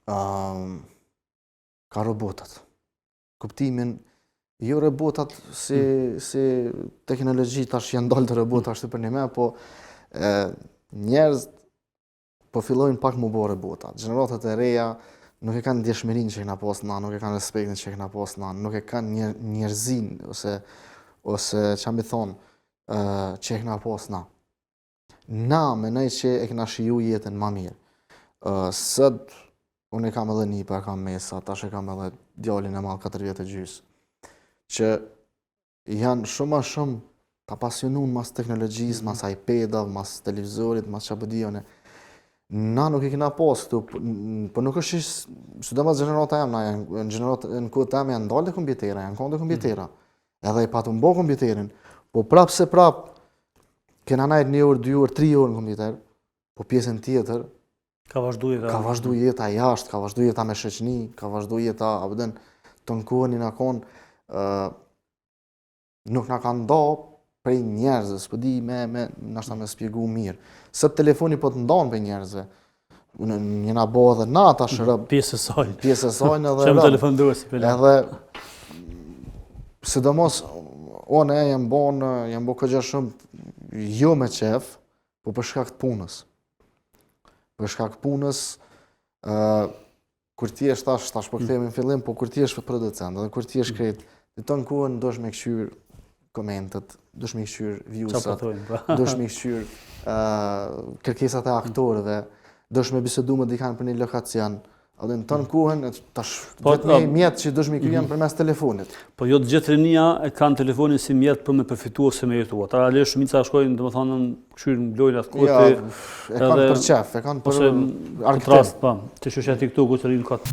ka robotat. Kuptimin, jo robotat si teknologji tash janë dalë të robota ashtu për një me, po njerëz po fillojnë pak më bërë robota. Gjeneratat e reja nuk e kanë ndjeshmërinë që kena pas na, nuk e kanë respektin që kena pas na, nuk e kanë njerëzin ose çam i thon që e kena pas na. Na menoj që e kena shiju jetën më mirë. Sot unë e kam edhe nipa, kam mesa, tash e kam edhe djalin e madh 4 vjet e gjys, që janë shumë ma shumë të apasionun mas teknologjisë, mas iPad-a, mas televizorit, mas qabëdijone. Na nuk i kena pas këtu, po nuk është sidomos gjenerata jam, në kohët jam janë dalë dhe kompjutera, janë konë dhe kompjutera. Edhe i patu mbo kompjuterin, po prap se prap, kena najt 1 orë, 2 orë, 3 orë në kompjuter, po pjesën tjetër, ka vazhdu jeta jashtë, ka vazhdu jeta me shoqni, ka vazhdu jeta, të në kohën i na konë, nuk na kanë nda prej njerëzës, po di nashta me spjegu mirë. Sot telefoni po të ndonë prej njerëzve. Njëna bo edhe na ta shërëb. Pjesë e sajnë. Pjesë e sajnë edhe rëb. Telefon duhe si pëllë. Edhe, sidomos, one jam bo këgja shumë, jo me qef, po për shkak të punës. Për shkak të punës, kur ti është tash po kthehemi në fillim, po kur ti është producent, edhe kur ti është krejt, në të në kohën dosh me këshyr komentet, dosh me këshyr viewsat, dosh me këshyr kërkesat e aktorëve, dosh me bisedu me dikan për një lokacion. Edhe në të në kohën, tash vetëm mjetë që dosh me kryen përmes telefonit. Po jo të gjithë rinia e kanë telefonin si mjetë për me përfitu ose me jetua. Ta ale shumica shkojnë, dhe më thonë, këshyr në blojnë atë kohë. Ja, e kanë për qef, e kanë për arkitem. Të shoshet TikTok-u të rinë këtë.